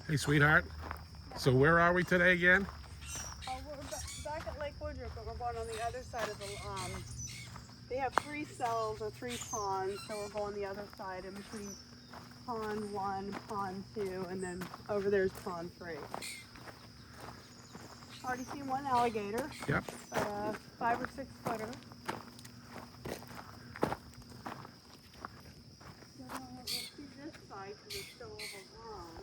Hey, sweetheart. So where are we today again? We're back at Lake Woodruff, but we're going on the other side of the. They have 3 cells or 3 ponds, so we're going the other side in between pond 1, pond 2, and then over there's pond 3. Already seen one alligator, Yep. but a 5 or 6 footer. So we'll see this side because it's still overgrown.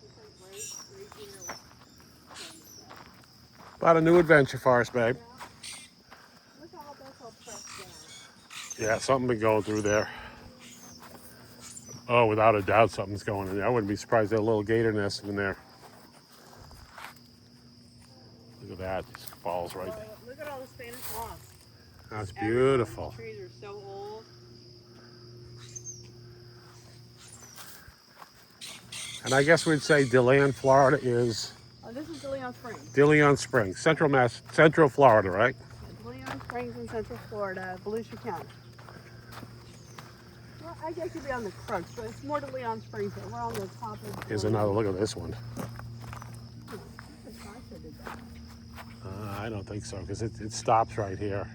It's like right here. About a new adventure for us, babe. Yeah. Look how that's all pressed down. Yeah, something been going through there. Oh, without a doubt, something's going in there. I wouldn't be surprised there's a little gator nest in there. Look at that. Just falls right there. Look at all the Spanish moss. That's Everywhere. beautiful. The trees are so old. And I guess we'd say DeLeon, Florida is Oh, this is DeLeon Springs. DeLeon Springs, Central Florida, right? Yeah, DeLeon Springs in Central Florida, Volusia County. Well, I guess you'd be on the crux, but it's more DeLeon Springs. But we're on the top of. Here's another look at this one. Oh, I don't think so because it stops right here.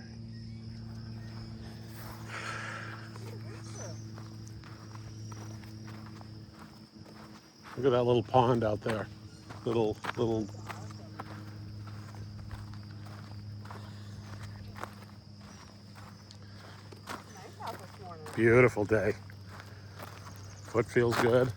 Look at that little pond out there. Little. nice out this morning. Beautiful day. Foot feels good.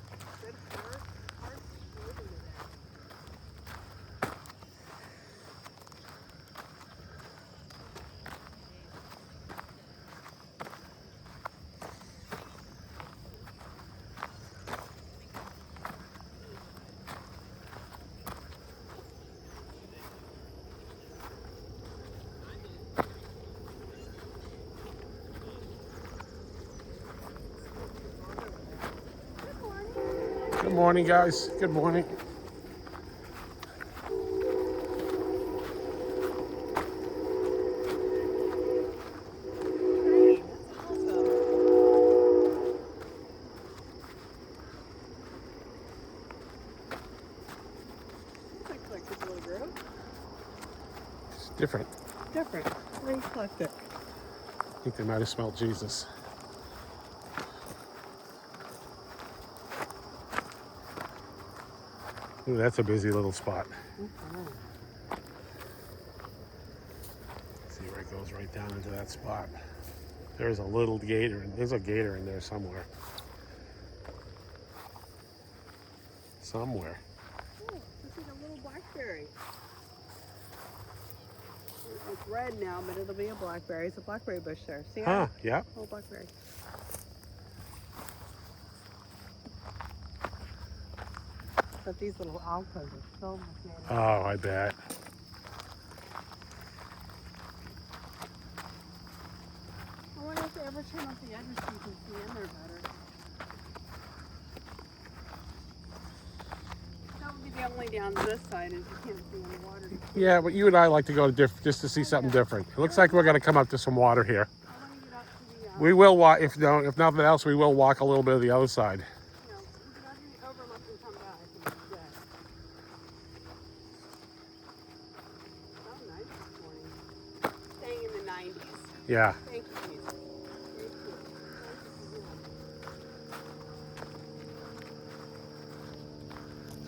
Good hard moving today. Good morning, guys. Good morning. It's different. Different. Very eclectic. I think they might have smelled Jesus. Ooh, that's a busy little spot. See where it goes right down into that spot. There's a little gator, and there's a gator in there somewhere. Somewhere. Oh, this is a little blackberry. It's red now, but it'll be a blackberry. It's a blackberry bush there. See Huh, that? yeah. Little blackberry. But these little alcoves are so much made Oh, of. I bet. I wonder if they ever turn up the edges so you can see in there better. That would be the only down this side is you can't see any water. Yeah, but you and I like to go to just to see something different. It looks like we're going to come up to some water here. I want to get up to the, We will walk, if nothing else, we will walk a little bit of the other side. you know, we can go to the overlook and come back and do that. So nice this morning. Staying in the 90s. Yeah. Thank you, Jesus. Thank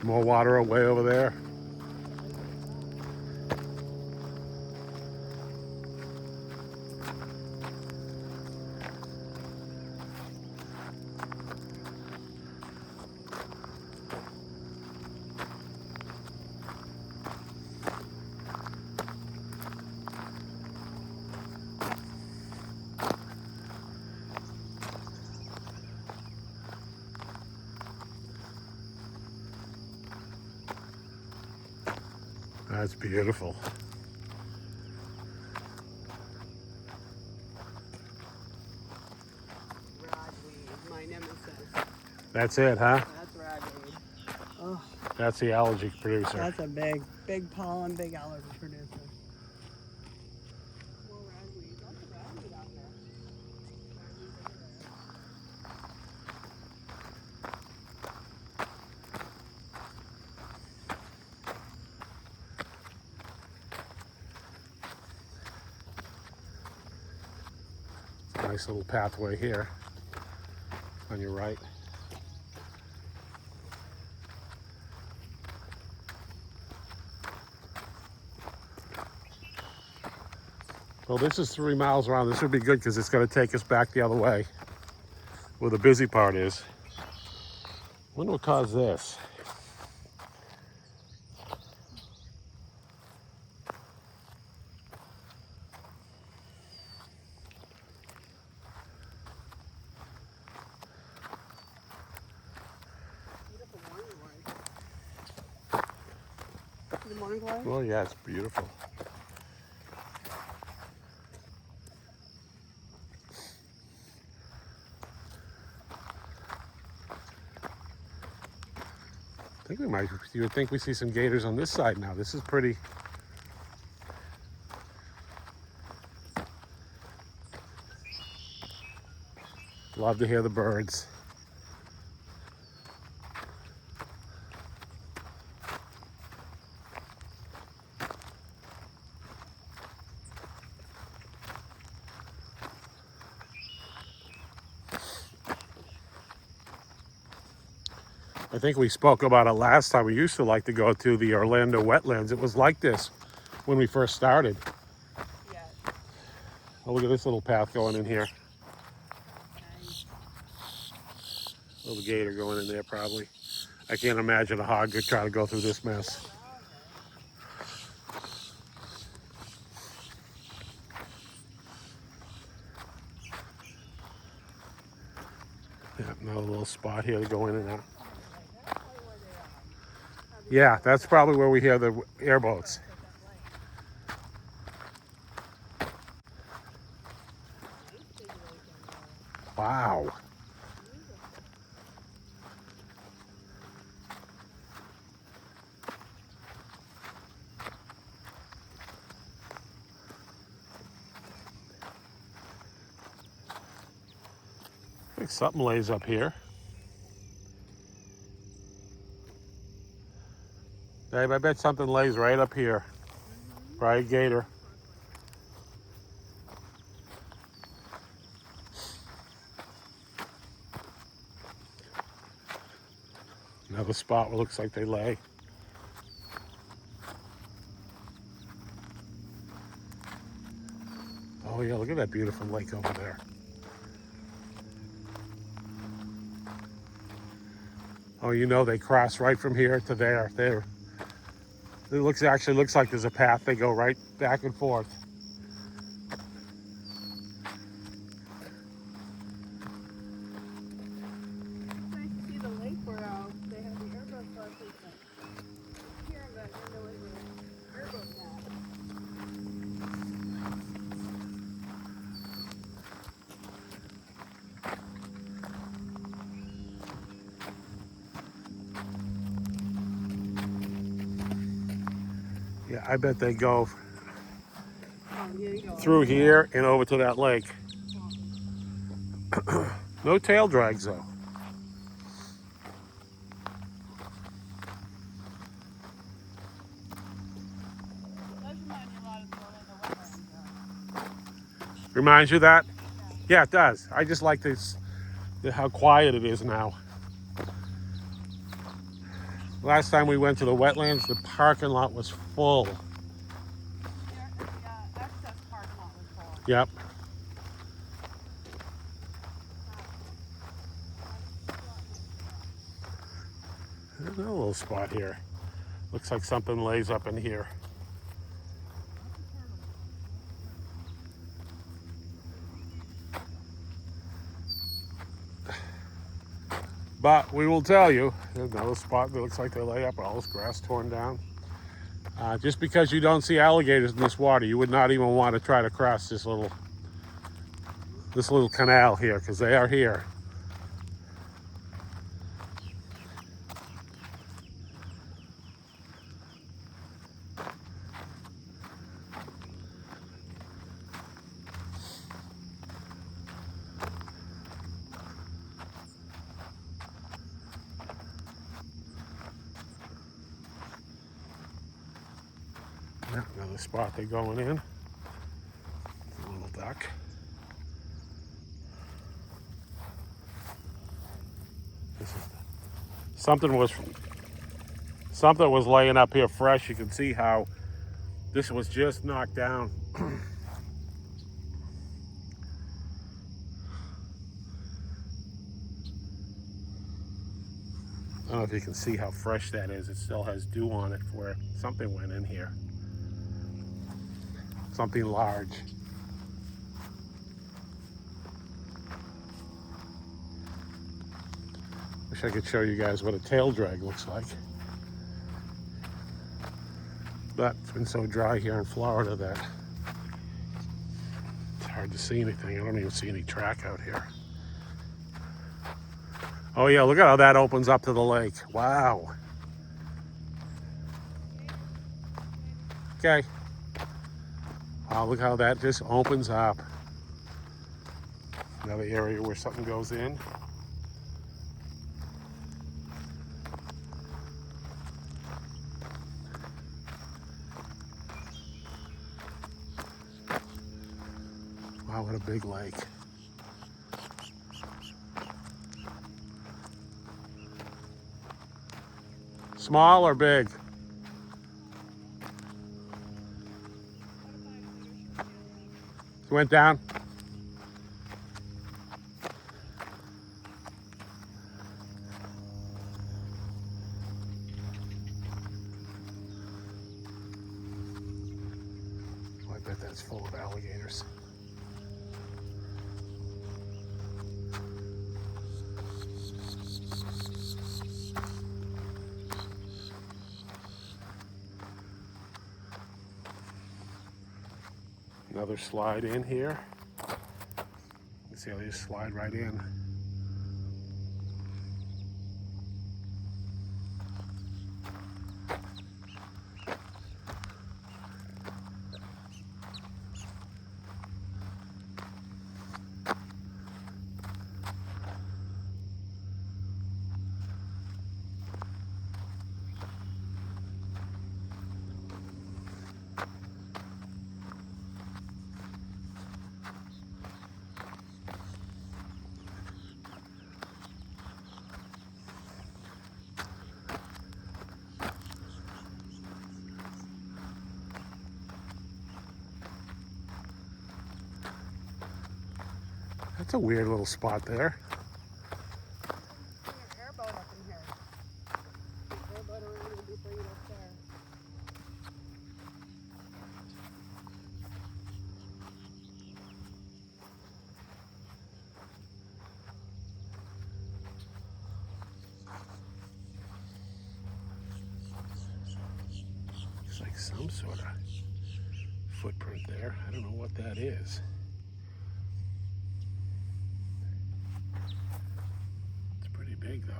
you. More water way over there. That's beautiful. Ragweed, my nemesis. That's it, huh? That's ragweed. Oh, That's the allergy producer. that's a big pollen, big allergy producer. More ragweed. Lots of ragweed out there. Ragweed over there. nice little pathway here on your right. Well, this is 3 miles around. This would be good because it's going to take us back the other way where the busy part is. Wonder what caused this. The morning glory? Well, yeah, it's beautiful. I think we might, you would think we see some gators on this side now. This is pretty. Love to hear the birds. I think we spoke about it last time. We used to like to go to the Orlando wetlands. It was like this when we first started. Yes. Oh, look at this little path going in here. Nice. Little gator going in there probably. I can't imagine a hog could try to go through this mess. Yeah, another little spot here to go in and out. Yeah, that's probably where we hear the airboats. Wow. I think something lays up here. Babe, I bet something lays right up here. Probably a gator. Another spot where it looks like they lay. Oh yeah, look at that beautiful lake over there. Oh, you know they cross right from here to there. There. It actually looks like there's a path. They go right back and forth. It's nice to see the lake where they have the airboats last weekend. Here, but I know it was an airboat now. Yeah, I bet they go Oh, here you go. through here and over to that lake. No tail drags though. Does remind me a lot of the Orlando wetlands. Reminds you of that? Yeah, it does. I just like this, how quiet it is now. Last time we went to the wetlands, the parking lot was full. The access parking lot was full. Yep. There's another little spot here. Looks like something lays up in here. But we will tell you, there's another spot that looks like they lay up, all this grass torn down. Just because you don't see alligators in this water, you would not even want to try to cross this little canal here, because they are here. Yeah, another spot they're going in. A little duck. Something was laying up here fresh. You can see how this was just knocked down. I don't know if you can see how fresh that is. It still has dew on it where something went in here. Something large. Wish I could show you guys what a tail drag looks like. But it's been so dry here in Florida that it's hard to see anything. I don't even see any track out here. Oh yeah, look at how that opens up to the lake. Wow. Okay. Wow, look how that just opens up. Another area where something goes in. Wow, what a big lake. Small or big? It went down? Oh, I bet that's full of alligators. Another slide in here. You see how they just slide right in. That's a weird little spot there. There's an airboat up in here. Airboat around and bring it up there. Looks like some sort of footprint there. I don't know what that is. It's pretty big though.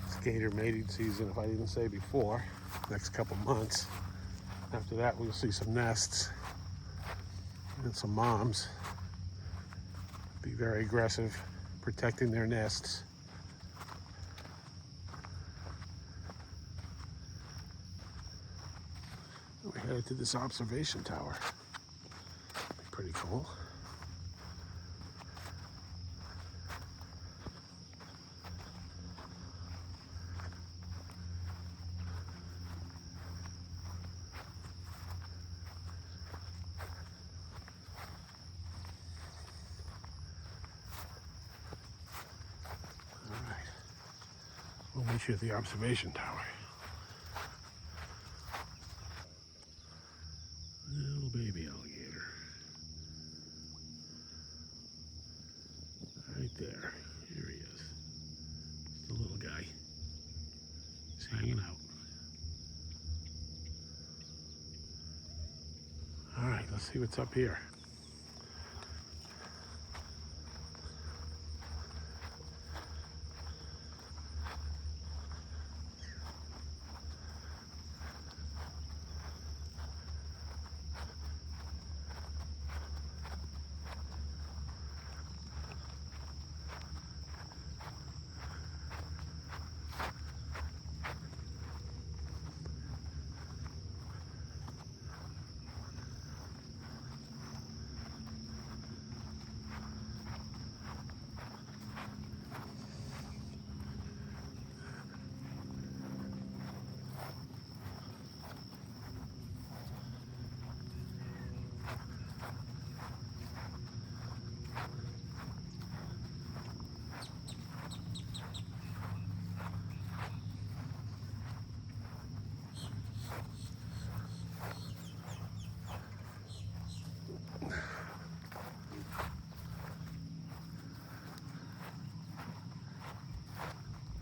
It's gator mating season, if I didn't say before, next couple months. After that, we'll see some nests and some moms be very aggressive, protecting their nests. We're headed to this observation tower. Be pretty cool. We'll meet you at the observation tower. Little baby alligator. Right there. Here he is. The little guy. He's hanging out. All right, let's see what's up here.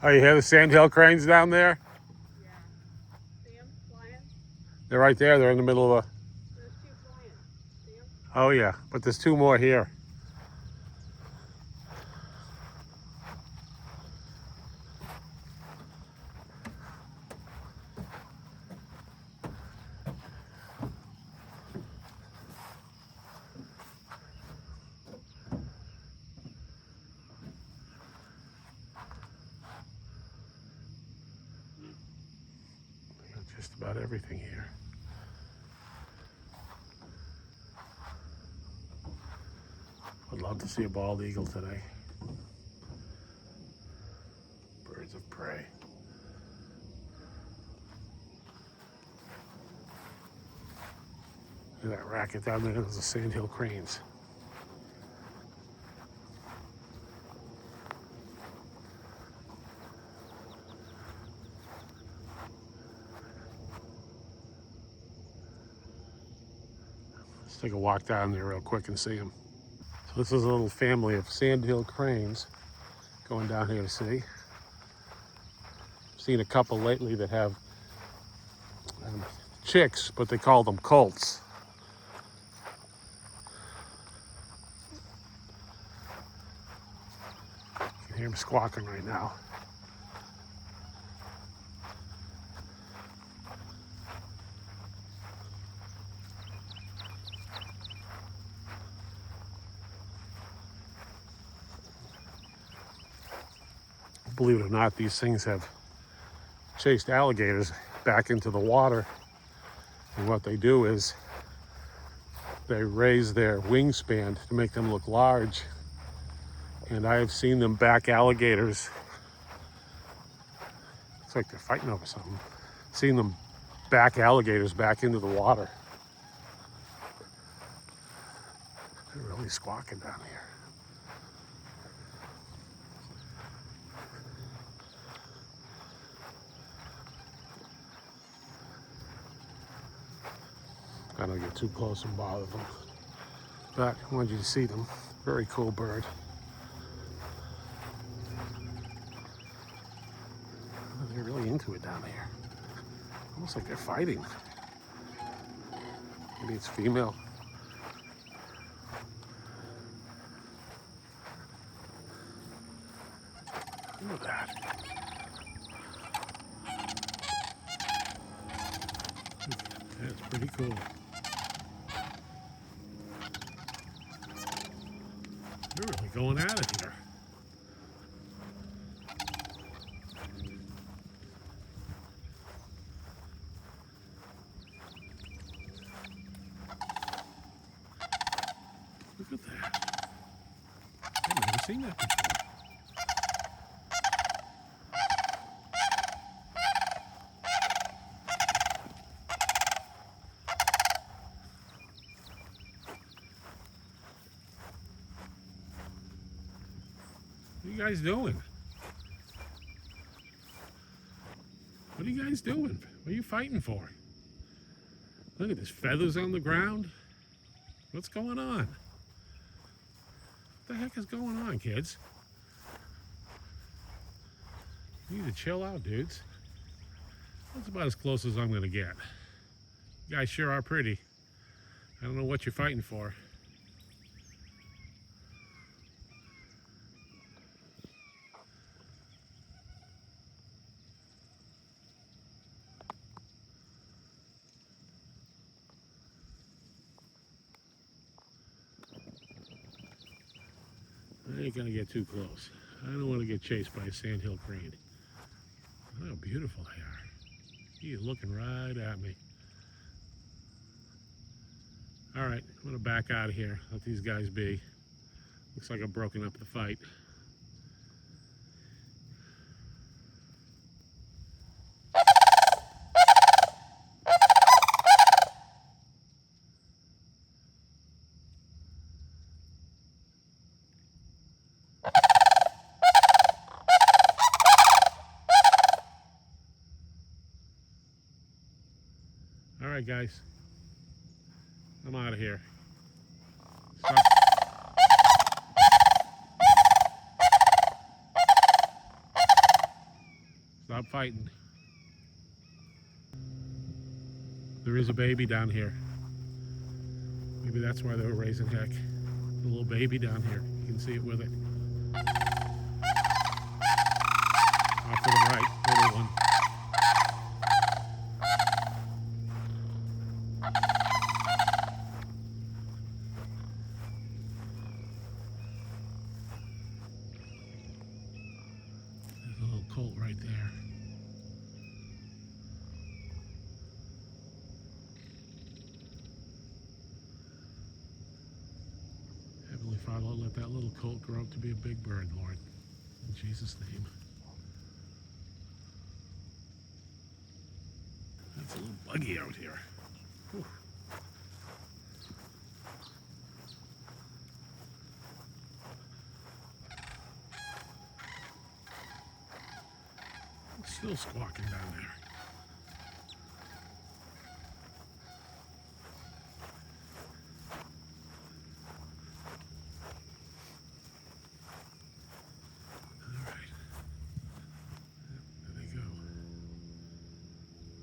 Oh, you hear the sandhill cranes down there? Yeah. See them flying? They're right there. They're in the middle of a... There's two flying. See them? Oh, yeah. But there's two more here. Just about everything here. I'd love to see a bald eagle today. Birds of prey. Look at that racket down there. Those are sandhill cranes. Let's take a walk down there real quick and see them. So this is a little family of sandhill cranes going down here to see. I've seen a couple lately that have chicks, but they call them colts. You can hear them squawking right now. Believe it or not, these things have chased alligators back into the water. And what they do is they raise their wingspan to make them look large. And I have seen them back alligators. It's like they're fighting over something. Seen them back alligators back into the water. They're really squawking down here. I don't get too close and bother them. But I wanted you to see them. Very cool bird. They're really into it down here. Almost like they're fighting. Maybe it's female. Look at that. That's pretty cool. They're really going at it here. Look at that. I've never seen that before. What are you guys doing? What are you guys doing? What are you fighting for? Look at this, feathers on the ground. What's going on? What the heck is going on, kids? You need to chill out, dudes. That's about as close as I'm gonna get. You guys sure are pretty. I don't know what you're fighting for. I ain't gonna get too close. I don't want to get chased by a sandhill crane. Look how beautiful they are. He's looking right at me. All right, I'm gonna back out of here. Let these guys be. Looks like I've broken up the fight. All right, guys. I'm out of here. Stop. Stop fighting. There is a baby down here. Maybe that's why they were raising heck. The little baby down here. You can see it with it. Off to the right, little one. There's a little colt right there. Heavenly Father, let that little colt grow up to be a big bird, Lord. In Jesus' name. It's a little buggy out here. Whew. It's still squawking down there. All right. There they go.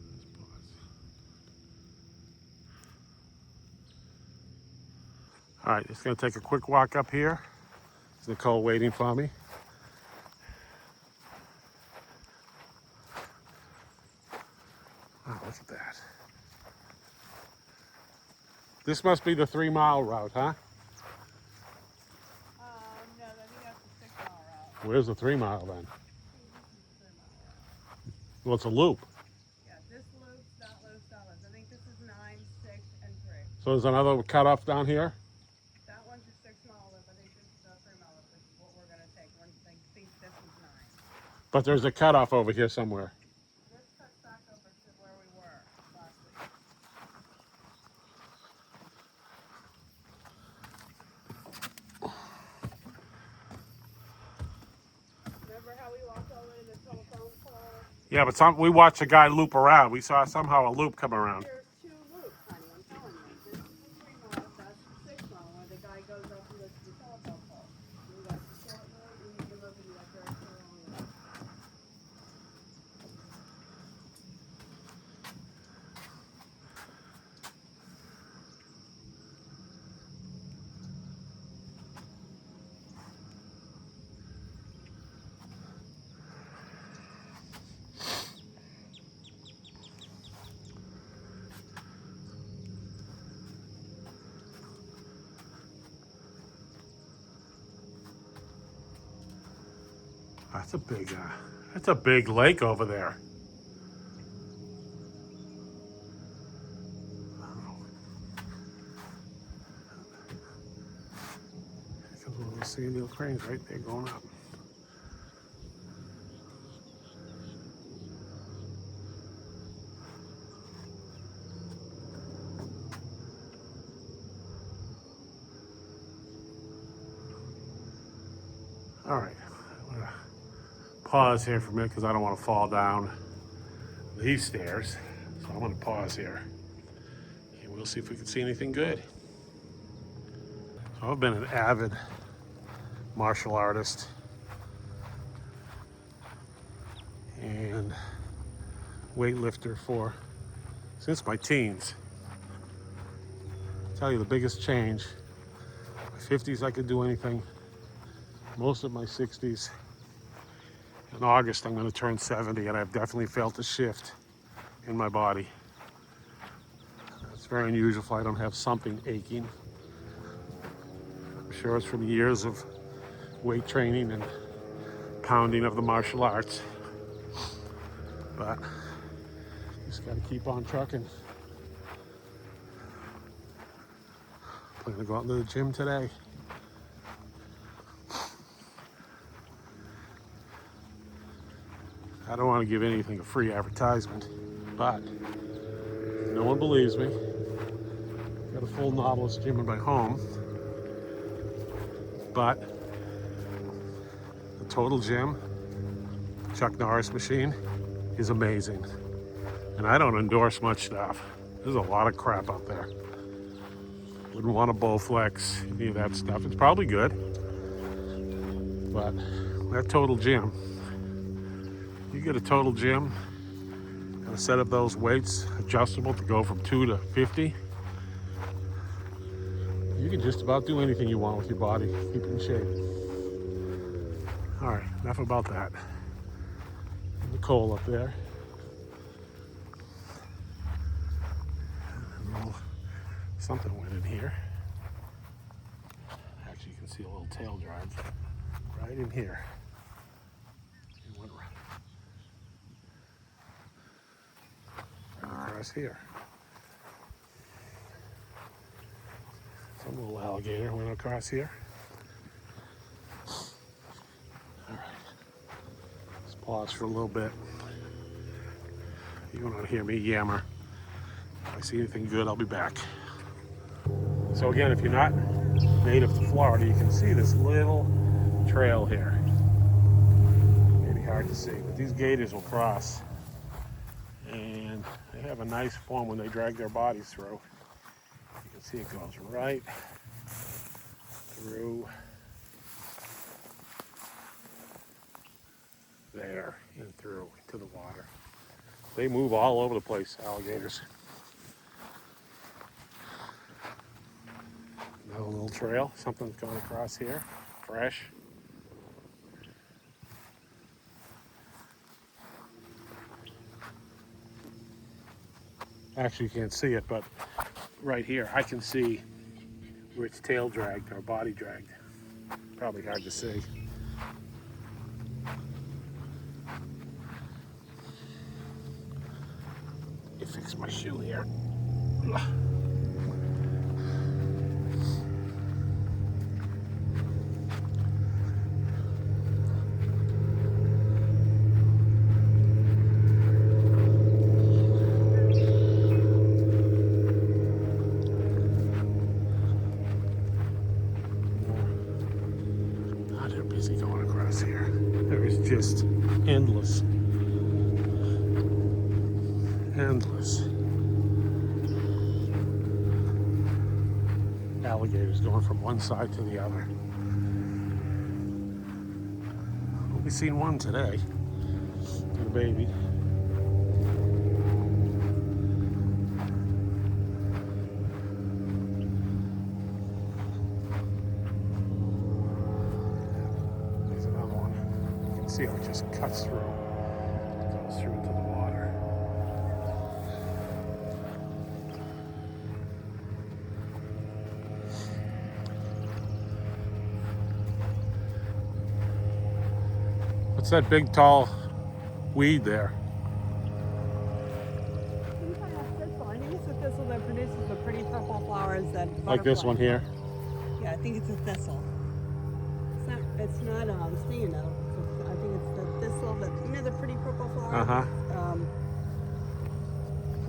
Let's pause. All right, just gonna take a quick walk up here. Is Nicole waiting for me? Oh, look at that. This must be the 3 mile route, huh? No, I think that's the 6 mile route. Where's the 3 mile then? 3 mile route. Well, it's a loop. Yeah, this loop, that loop, that loop. I think this is 9, 6, and 3. So there's another cutoff down here? That one's your 6 mile loop. I think this is the 3 mile loop, which is what we're gonna take. I think this is 9. But there's a cutoff over here somewhere. This cuts back over to where we were last week. Remember how we walked all the way to the telephone pole? Yeah, but we watched a guy loop around. We saw somehow a loop come around. There's 2 loops, honey. I'm telling you. This is the 3 mile. That's the 6 mile where the guy goes up and goes to the telephone pole. You got the short road and you can look and you got very long road. That's a big lake over there. There's a little Sandy cranes right there going up. All right, I'm gonna pause here for a minute because I don't want to fall down these stairs. So I'm gonna pause here and we'll see if we can see anything good. So I've been an avid martial artist and weightlifter since my teens. I'll tell you the biggest change. My 50s I could do anything. Most of my 60s. In August, I'm going to turn 70, and I've definitely felt a shift in my body. It's very unusual if I don't have something aching. I'm sure it's from years of weight training and pounding of the martial arts. But you just got to keep on trucking. Plan to go out into the gym today. I don't want to give anything a free advertisement, but no one believes me. I've got a full Nautilus gym in my home, but the Total Gym, Chuck Norris machine, is amazing. And I don't endorse much stuff. There's a lot of crap out there. Wouldn't want a Bowflex, any of that stuff. It's probably good, but that Total Gym You get a total gym and a set of those weights adjustable to go from 2 to 50. You can just about do anything you want with your body. Keep it in shape. All right, enough about that. Nicole up there. And a little something went in here. Actually, you can see a little tail drag right in here. It went right across here. Some little alligator went across here. All right. Let's pause for a little bit. You don't want to hear me yammer. If I see anything good, I'll be back. So again, if you're not native to Florida, you can see this little trail here. Maybe hard to see, but these gators will cross. And they have a nice form when they drag their bodies through. You can see it goes right through there and through into the water. They move all over the place, alligators. Another little trail, something's going across here, fresh. Actually, you can't see it, but right here, I can see where its tail dragged or body dragged. Probably hard to see. Let me fix my shoe here. They're busy going across here. There is just endless. Alligators going from one side to the other. We've seen one today. The baby. There's another one. You can see how it just cuts through. It goes through into the water. What's that big tall weed there? I think it's a thistle that produces the pretty purple flowers that Like this one here? Yeah, I think it's a thistle. It's not stinging though. I think it's the thistle that, you know, the pretty purple flower? Uh-huh.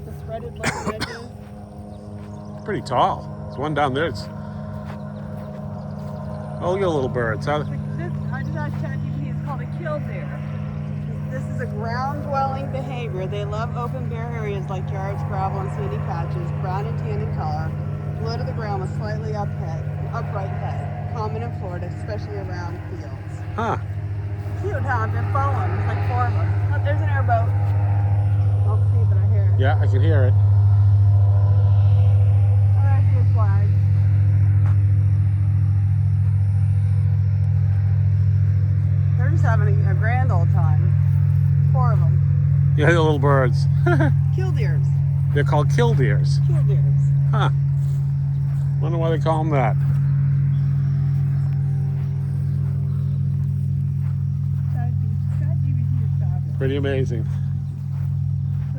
The threaded looking edges. Pretty tall. There's one down there. It's... Oh, look at the little birds. How... I just asked ChatGPT, it's called a killdeer. This is a ground-dwelling behavior. They love open bare areas like yards, gravel, and sandy patches, brown and tan in color, low to the ground with slightly upright head. Common in Florida, especially around fields. Huh. Cute, huh? I've been following. There's like 4 of them. Oh, there's an airboat. I'll see, but I hear it. Yeah, I can hear it. Oh, I see a flag. They're just having a grand old time. 4 of them. Yeah, the little birds. Killdeers. They're called killdeers. Killdeers. Huh. Wonder why they call them that. ChatGPT is fabulous. Pretty amazing. So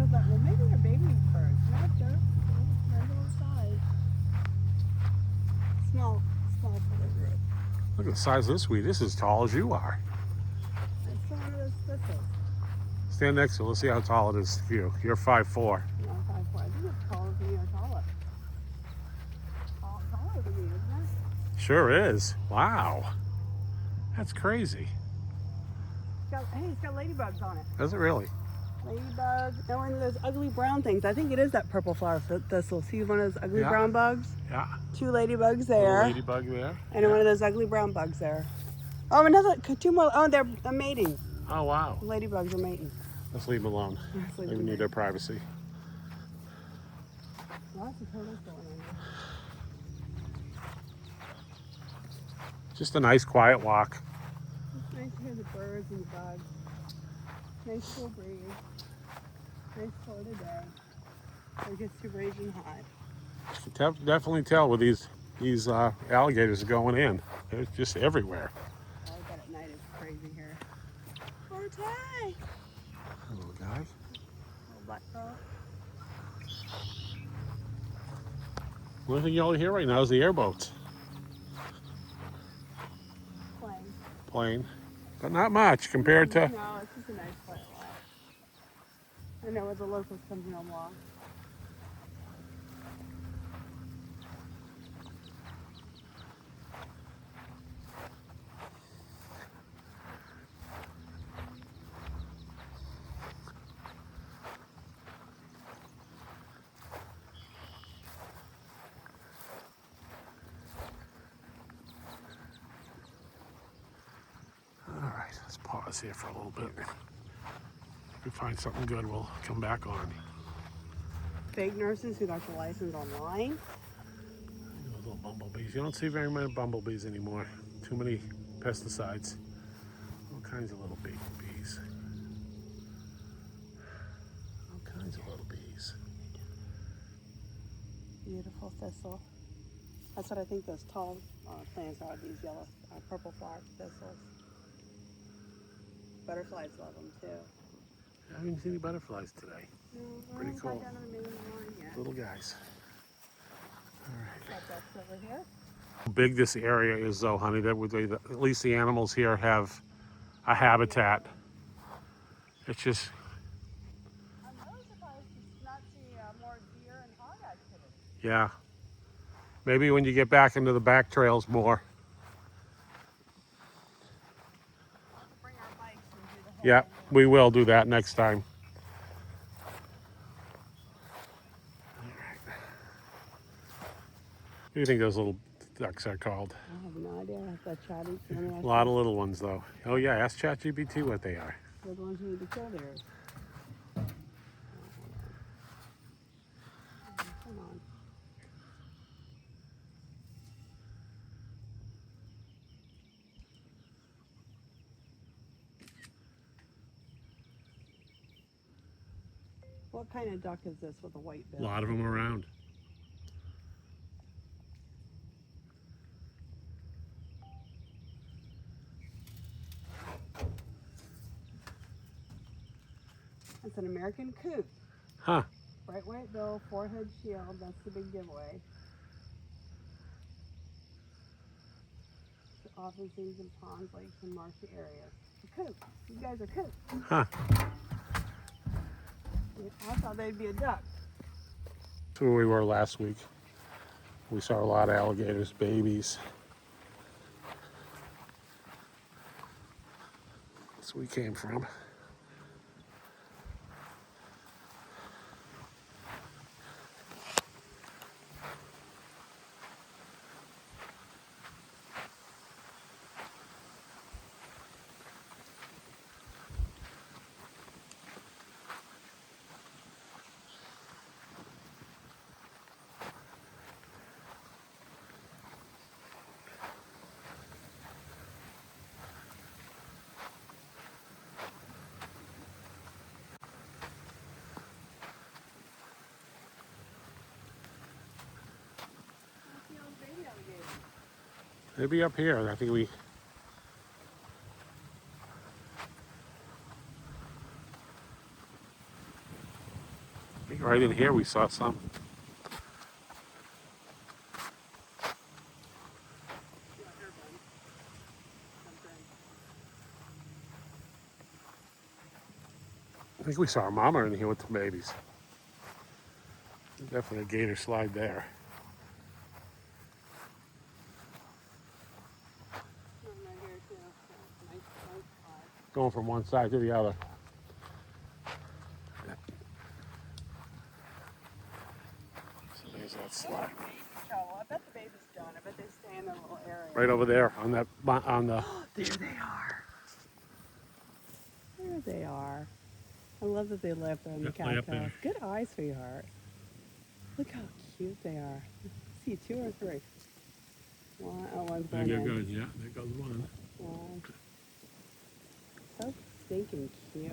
I thought, well, maybe they're baby birds. Not just regular size. Small for the group. Look at the size of this weed. This is as tall as you are. It's one of those thistles. Stand next to it. Let's see how tall it is to you. You're 5'4". No, 5'4". I think it's taller than you or taller. Taller than me, isn't it? Sure is. Wow. That's crazy. It's got ladybugs on it. Does it really? Ladybugs. And one of those ugly brown things. I think it is that purple flower thistle. See one of those ugly brown bugs? Yeah. 2 ladybugs Little there. ladybug there. And one of those ugly brown bugs there. Oh, another, 2 more. Oh, they're mating. Oh, wow. Ladybugs are mating. Let's leave them alone. Let's leave They them need there. their privacy. Lots of turtles going on here. Just a nice, quiet walk. It's nice to hear the birds and the bugs. Nice cool breeze. Nice Florida day. It gets too raging hot. You can definitely tell where these alligators are going in. They're just everywhere. Oh, I bet at night it's crazy here. Forte! Little guy. Little black girl. The only thing you only hear right now is the airboats Playing. playing, but not much compared to. No, it's just a nice quiet walk. I know where the locals come home walk. All right, let's pause here for a little bit. If we find something good, we'll come back on. Fake nurses who got your license online. Those little bumblebees. You don't see very many bumblebees anymore. Too many pesticides. All kinds of little bees. All kinds of little bees. Beautiful thistle. That's what I think those tall plants are, these yellow, purple flower thistles. Butterflies love them too. I haven't even seen any butterflies today. No, Pretty we're cool. not down to the main line yet. Little guys. All right. Got ducks over here. How big this area is, though, honey, that at least the animals here have a habitat. It's just, I'm really surprised to not see more deer and hog activity. yeah. Maybe when you get back into the back trails more. Bring our bikes and do the whole Yeah, thing. we will do that next time. What do you think those little ducks are called? I have no idea. That's chatty. A lot of little ones, though. Oh, yeah, ask ChatGPT what they are. They're the ones who need to kill theirs. Come on. What kind of duck is this with a white A bill? lot of them around. It's an American coot. Huh. Bright white bill, forehead shield. That's the big giveaway. Often seen in ponds, lakes, and marshy areas. A coot. You guys are coot. Huh. I thought they'd be a duck. That's where we were last week. We saw a lot of alligators, babies. That's where we came from. That's the old baby alligator. Maybe up here. I think right in here we saw some. Yeah, airborne. Something. I think we saw a mama in here with the babies. Definitely a gator slide there. One right here too. Yeah, nice spot. Going from one side to the other. So there's that slide. Baby shovel. I bet the babies don't. I bet they stay in their little area. Right over there on the There they are. There they are. I love that they lay up there on the Yeah, lay up cactus. there. Good eye, sweetheart. Look how cute they are. See, 2 or 3. One, oh, one's There going you in. go. Yeah, there goes one. One. So stinking cute.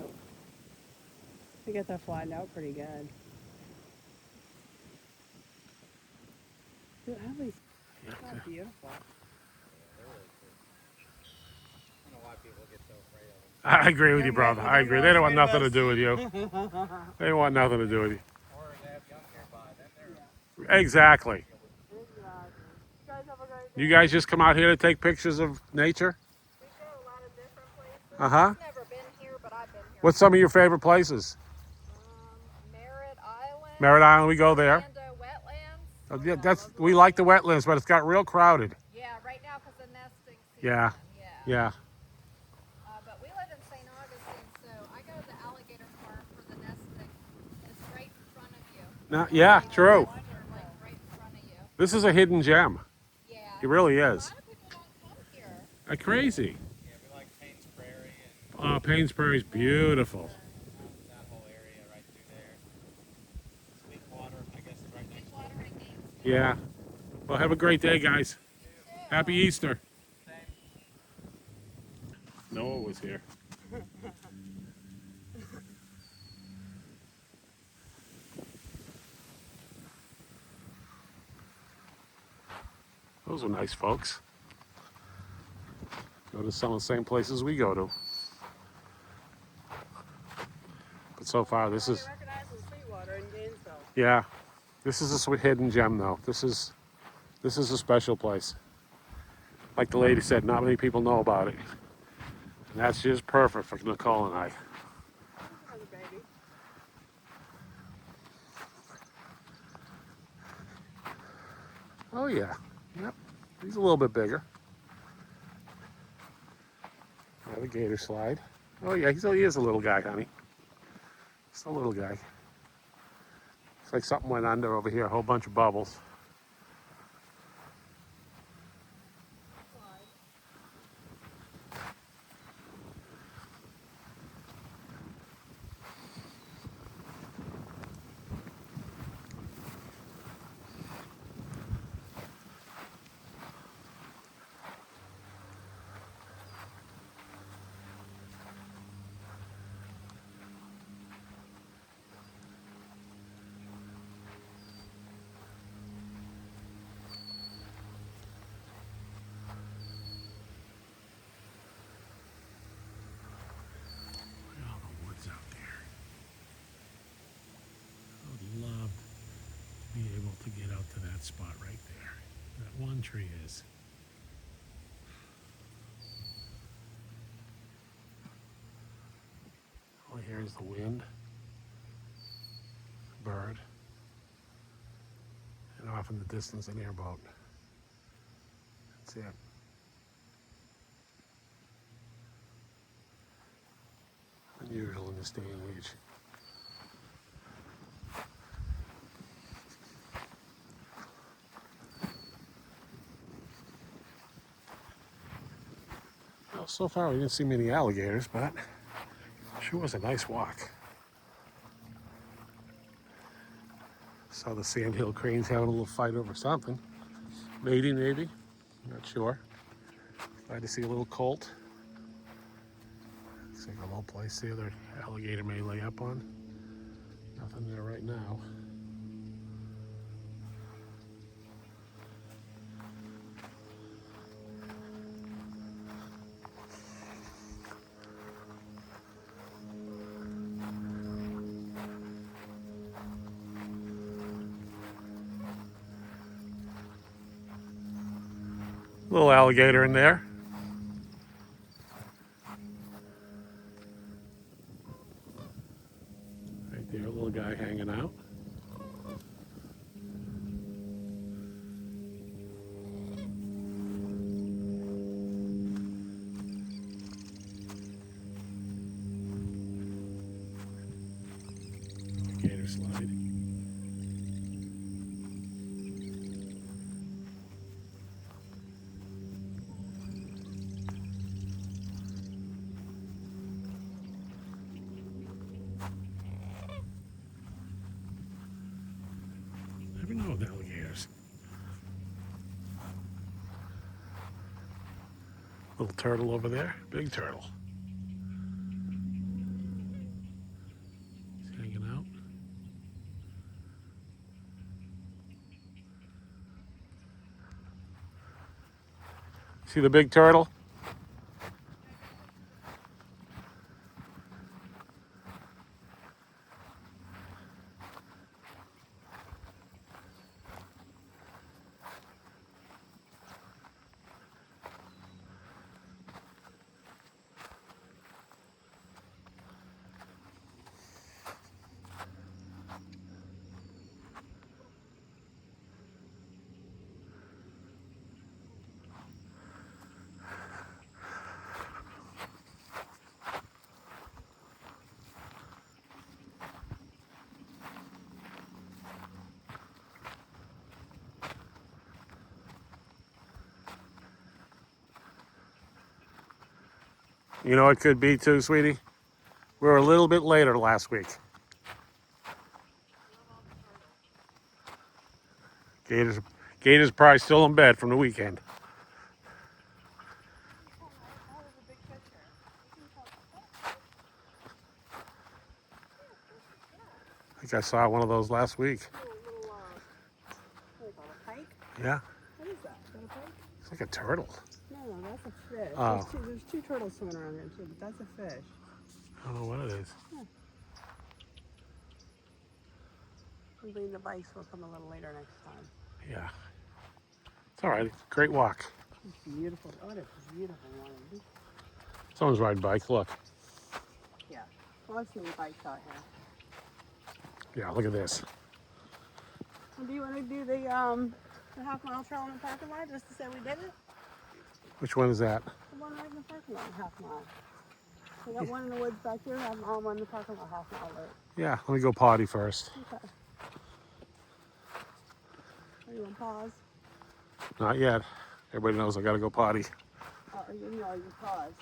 They got that flattened out pretty good. Dude, how these Yeah, so beautiful. I agree with you, brother. I agree. They don't want nothing to do with you. They don't want nothing to do with you. Exactly. You guys have a great day. You guys just come out here to take pictures of nature? We go a lot of different places. Uh-huh. I've never been here, but I've been here. What's some of your favorite places? Merritt Island. Merritt Island, we go there. Orlando Wetlands. Oh, yeah, we like the wetlands, but it's got real crowded. Yeah, right now because of nesting season. Yeah, Yeah. yeah. But we live in St. Augustine, so I go to the alligator farm for the nesting. It's right in front of you. No, yeah, true. Like right in front of you. This is a hidden gem. Yeah. It really A is. lot of people don't come here. Crazy. Yeah, we like Payne's Prairie and Oh, Payne's Prairie is beautiful. that whole area right through there. Sweetwater, I guess, is right next to Water and games. Yeah. Well, have a great day, guys. Happy Easter. Noah was here. Those are nice folks. Go to some of the same places we go to. But so far, this is, Recognize the Sweetwater in Gainesville. yeah, this is a sweet hidden gem, though. This is a special place. Like the lady said, not many people know about it. And that's just perfect for Nicole and I. Another baby. Oh yeah, yep. He's a little bit bigger. Another gator slide. Oh yeah, he is a little guy, honey. Just a little guy. It's like something went under over here, a whole bunch of bubbles. Look at all the woods out there. I would love to be able to get out to that spot right there. That one tree is. All I hear is the wind, bird, and off in the distance an airboat. That's it. Unusual in this day and age. Well, so far we didn't see many alligators, but sure was a nice walk. Saw the sandhill cranes having a little fight over something. Mating, maybe. Not sure. Glad to see a little colt. Looks like a low place the other alligator may lay up on. Nothing there right now. Little alligator in there. Right there, a little guy hanging out. Gator slide. You know the alligators. Little turtle over there. Big turtle. He's hanging out. See the big turtle? You know it could be too, sweetie? We were a little bit later last week. Gator's probably still in bed from the weekend. Oh, there's a big fish here. I think I saw one of those last week. Little, what do you call it, pike? Yeah, What is that? Is that a pike? it's like a turtle. No, that's a fish. Oh. There's two turtles swimming around here too, but that's a fish. I don't know what it is. Maybe the bikes will come a little later next time. Yeah. It's all right. Great walk. It's beautiful. Oh, it's a beautiful morning. Someone's riding bike. Look. Yeah. Well, I've seen bikes out here. Yeah, look at this. Well, do you want to do the half-mile trail in the parking lot just to say we did it? Which one is that? The one right in the parking lot, half-mile. We got one in the woods back here, half-mile, one in the parking lot, half-mile. Right? Yeah, let me go potty first. Okay. Are you on pause? Not yet. Everybody knows I gotta go potty. Are you pause?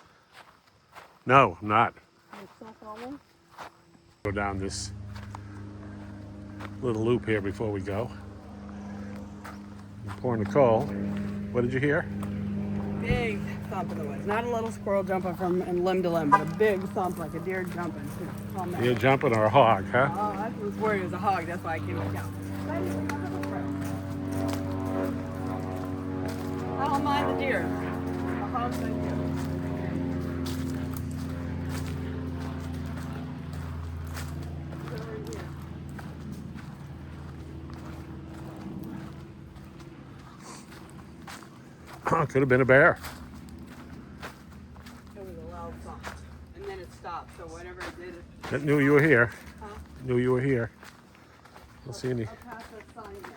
No, I'm not. You're still filming? Go down this little loop here before we go. Poor Nicole. What did you hear? Big thump in the woods. Not a little squirrel jumping from limb to limb, but a big thump like a deer jumping. You're jumping or a hog, huh? Oh, I was worried it was a hog. That's why I came back down. I don't mind the deer. The hogs I do. Over here. Could have been a bear. It was a loud thump. And then it stopped. So whatever it did, it It knew you were here. Huh? Knew you were here. Don't see any. I'll pass that sign there.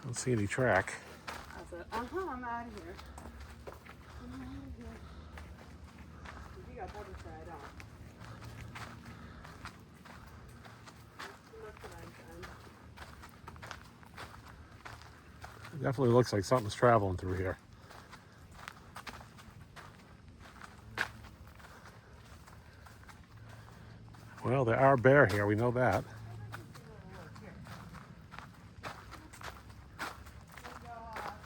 Don't see any track. I said, I'm out of here. I'm out of here. You got pepper spray, I don't. Look what I've done. It definitely looks like something's traveling through here. Well, there are bear here. We know that.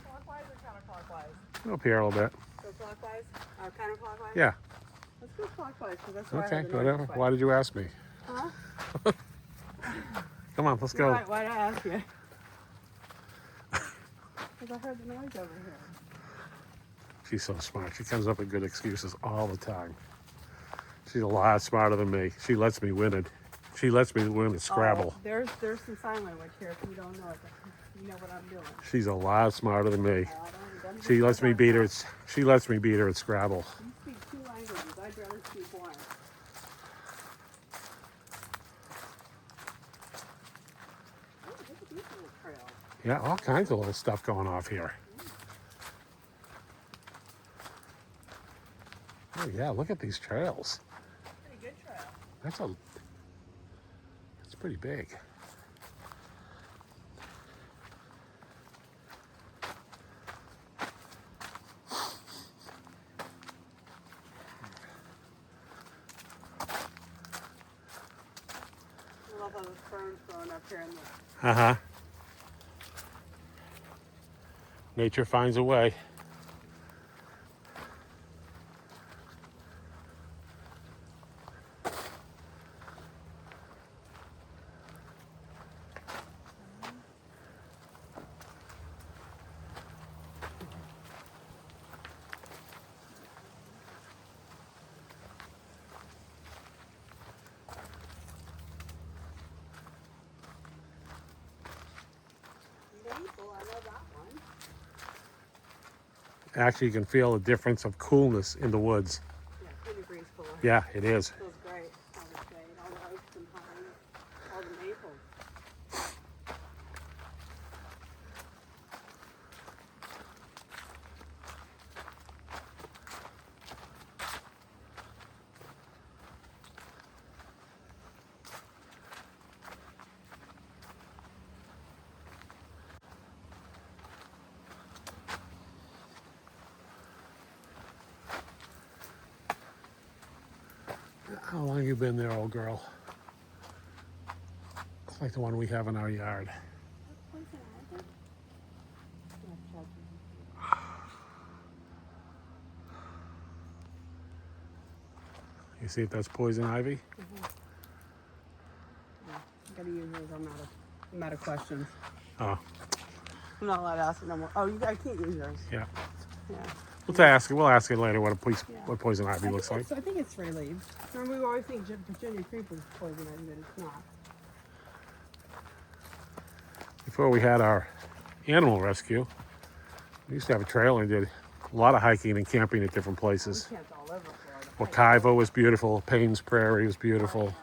Clockwise or counterclockwise? Go up here a little bit. Go clockwise? Or counterclockwise? Yeah. Let's go clockwise because that's where I Okay. have the Whatever. north way. Why did you ask me? Huh? Come on, let's go. Why did I ask you? Because I heard the noise over here. She's so smart. She comes up with good excuses all the time. She's a lot smarter than me. She lets me win it. She lets me win at Scrabble. Oh, there's some sign language here if you don't know it. You know what I'm doing. She's a lot smarter than me. Don't She lets me beat her. You She lets me beat her at Scrabble. speak two languages. I'd rather speak one. Oh, look at these little trails. Yeah, all kinds of little stuff going off here. Oh yeah, look at these trails. Pretty good trail. That's pretty big. I love how the ferns growing up here in the Uh-huh. Nature finds a way. maple. I know that one. Actually, you can feel the difference of coolness in the woods. Yeah, pretty breeze cooler. Yeah, it is. Feels great. All the shade, all the oaks and pines, all the maples. How long you been there, old girl? It's like the one we have in our yard. Poison ivy? You see if that's poison ivy? Gotta use those. I'm out of questions. Oh, I'm not allowed to ask it no more. Oh, I can't use yours. yeah. Yeah. We'll ask it later what what poison ivy looks like. I think it's three leaves. Remember, we always think Virginia creep was poison ivy, but it's not. Before we had our animal rescue, we used to have a trailer and did a lot of hiking and camping at different places. We camped all over Florida. Wakaiva was beautiful. Paynes Prairie was beautiful.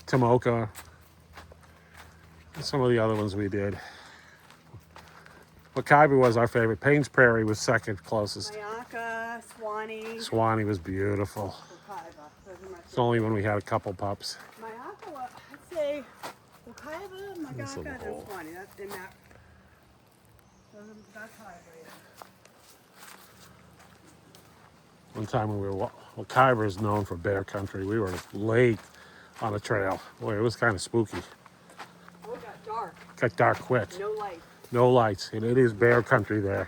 Tomoka. And some of the other ones we did. Wakaiva was our favorite. Paynes Prairie was second closest. Mayaka, Swanee, Swanee was beautiful. Wakaiva. Those are my It's only when we had a couple pups. Mayaka, I'd say Wakaiva, This little Mayaka, hole. and Swanee. That's in that. That's how I rate it. One time when we were, Wakaiva is known for bear country. We were late on a trail. Boy, it was kind of spooky. Oh, it got dark. Got dark quick. No light. No lights, and it is bear country there.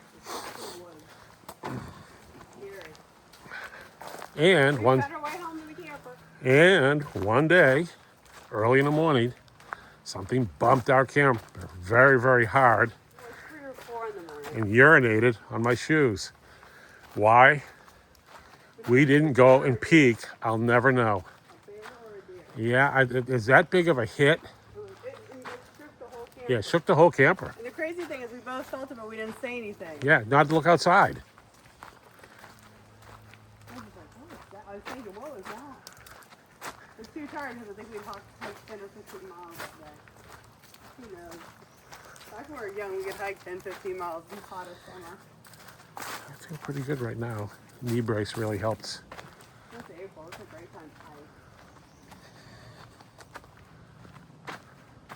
And one Better way home to the camper. and one day, early in the morning, something bumped our camper very, very hard It was 3 or 4 in the morning. and urinated on my shoes. Why? We didn't go and peek. I'll never know. A bear or a deer? Yeah, is that big of a hit? It shook the whole camper. Yeah, it shook the whole camper. And the crazy thing is we both felt it, but we didn't say anything. Yeah, not to look outside. I was like, what was that? I was thinking, what was that? I was too tired because I think we'd hiked 10 or 15 miles today. Who knows? Back when we were young, we could hike 10, 15 miles in the hottest summer. I feel pretty good right now. Knee brace really helps. It's April. It's a great time to hike.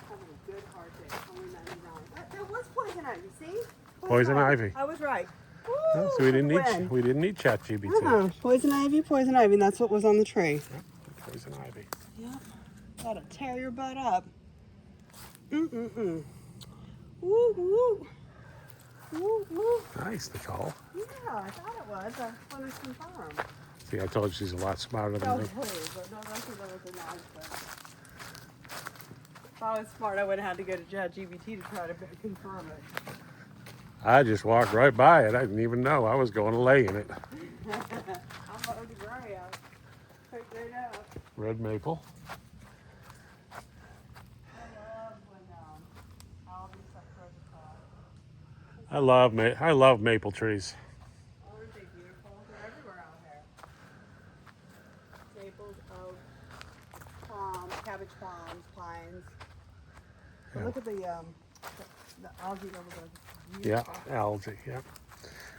Having a good hard day. Only 99. That was poison ivy, see? Poison ivy. I was right. Oh, Woo, so we didn't win. need ChatGPT. Poison ivy, and that's what was on the tree. Poison ivy. Yep. That'll tear your butt up. Mm-mm-mm. Woo, woo. Woo, woo. Nice, Nicole. Yeah, I thought it was. I want to confirm. See, I told you she's a lot smarter No, than me. please. But no, that's what that was a nice. If I was smart, I would have had to go to ChatGPT to try to confirm it. I just walked right by it. I didn't even know I was going to lay in it. I'm about to gray out. Pick it up. Red maple. I love when all these stuff grows across. I love maple trees. Aren't they beautiful? They're everywhere out here. Maples, oaks, palms, cabbage palms, pines. But Yeah. look at the algae over there. Yeah, algae. Yeah.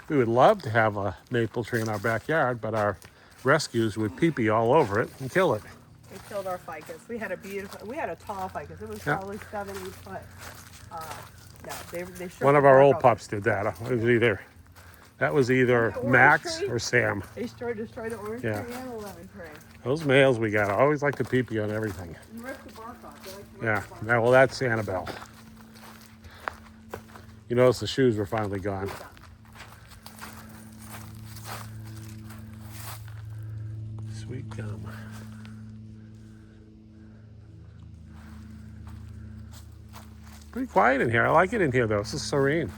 We would love to have a maple tree in our backyard, but our rescues would pee-pee all over it and kill it. They killed our ficus. We had a tall ficus. It was Yeah. probably 7, 8 foot. No, they shook One of the our bark old off. pups did that. It was either That was either The orange Max tree? or Sam. They destroyed the orange Yeah. tree and the lemon tree. Those males we got always like to pee-pee on everything. And rip the bark off. They like to rip Yeah, the bark now, well, that's Annabelle. You notice the shoes were finally gone. off. Sweet gum. Pretty quiet in here. I like it in here, though. This is serene.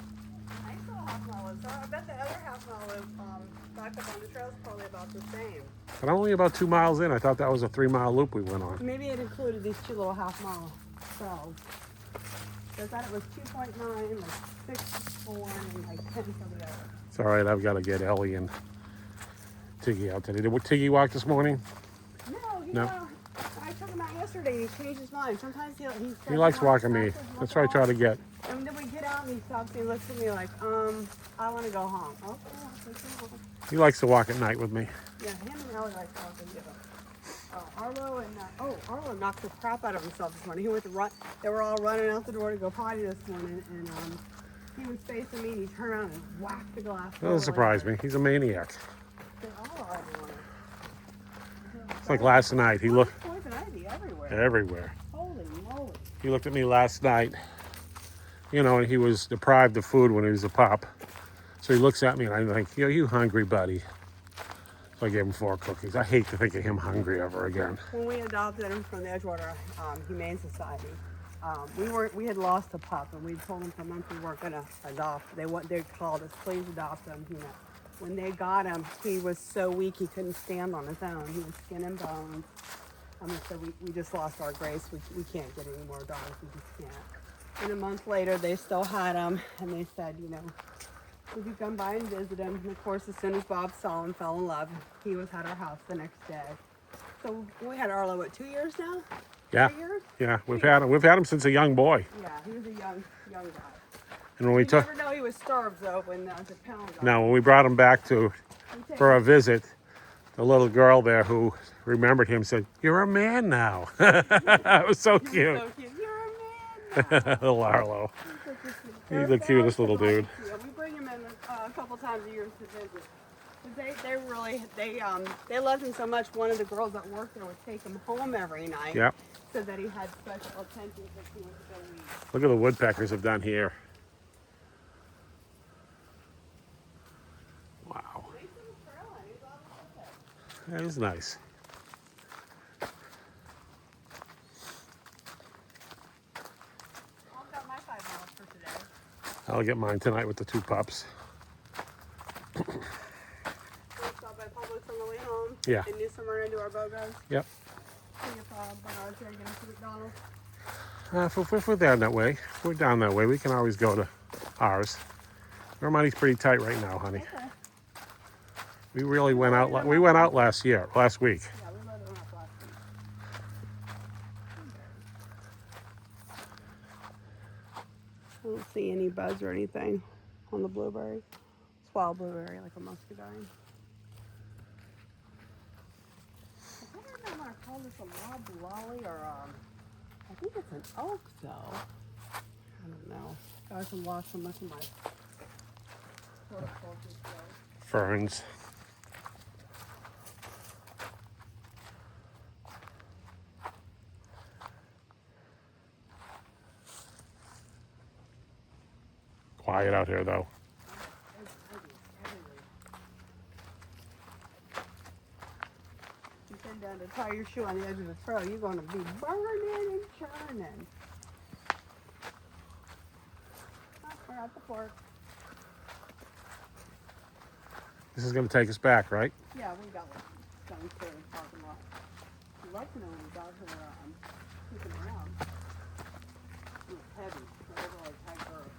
I saw half mile is. I bet the other half mile is back up on the trail is probably about the same. But I'm only about 2 miles in. I thought that was a 3-mile loop we went on. Maybe it included these two little half mile cells. I thought it was 2.9, like 6 for one, and like 10 for the other. It's all right. I've got to get Ellie and Tiggy out today. Did Tiggy walk this morning? No. I took him out yesterday and he changed his mind. Sometimes He likes walking me. That's what I try to get. And then we get out and he stops and he looks at me like, I want to go home. Okay, I'll take you home. He likes to walk at night with me. Yeah, him and Ellie like walking together. Arlo knocked the crap out of himself this morning. He went to run. They were all running out the door to go potty this morning, and he was facing me, and he turned around and whacked the glass. That doesn't surprise me. He's a maniac. They all are everywhere. It's like last night. He looked Poison ivy everywhere. everywhere. Holy moly! He looked at me last night. You know, and he was deprived of food when he was a pup. So he looks at me and I'm like, yo, you hungry, buddy? So I gave him 4 cookies. I hate to think of him hungry ever again. When we adopted him from the Edgewater Humane Society, we had lost a pup, and we told them for months we weren't gonna adopt. They called us, please adopt him. You know, when they got him, he was so weak he couldn't stand on his own. He was skin and bones. So we just lost our grace. We can't get any more dogs. We just can't. And a month later, they still had him, and they said, you know, we could come by and visit him. And of course, as soon as Bob saw him, fell in love. He was at our house the next day. So we had Arlo, what, 2 years now? Yeah, 3 years? yeah. We've had him since a young boy. Yeah, he was a young guy. And when we You took never know he was starved though when the pound got now when we brought him back for a visit, the little girl there who remembered him said, "You're a man now." It was so cute. So cute. You're a man now. Little Arlo. He's the They're cutest little always dude. polite to you. We bring him in a couple times a year to visit. 'Cause they loved him so much. One of the girls that worked there would take him home every night. Yep. So that he had special attention for 2 weeks a week. Look at the woodpeckers have done here. Wow. Nice little trail, and he's all over it. That is nice. I've got my 5 miles for today. I'll get mine tonight with the 2 pups. We'll stop by Publix on the way home. Yeah. In New Smyrna to our BOGOs. Yep. See if Bernard's ready to get us to McDonald's. If we're down that way, if we're down that way, we can always go to ours. Our money's pretty tight right now, honey. Okay. We really went out. We went out last week. Yeah, we let it run up last week. I don't see any buds or anything on the blueberry. It's wild blueberry, like a muscadine. I don't know if I want to call this a loblolly or I think it's an oak though. I don't know. Gosh, I'm lost so much of my horticulture skills. Ferns. Quiet out here, though. You bend down to tie your shoe on the edge of the trail, you're going to be burning and churning. Oh, we're at the fork. This is going to take us back, right? Yeah, we got one downstairs in the parking lot. I'd like to know when the dogs are keeping around. It's heavy. They're over like high growth.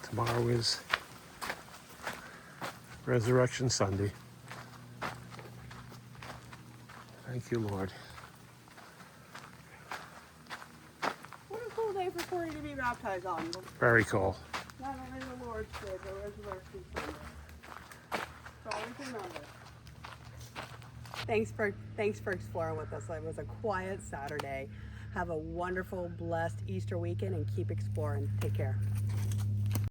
Tomorrow is Resurrection Sunday. Thank you, Lord. What a cool day for Corey to be baptized on. Very cool. Not only the Lord's Day, but Resurrection Sunday. So always remember. Thanks for exploring with us. It was a quiet Saturday. Have a wonderful, blessed Easter weekend and keep exploring. Take care.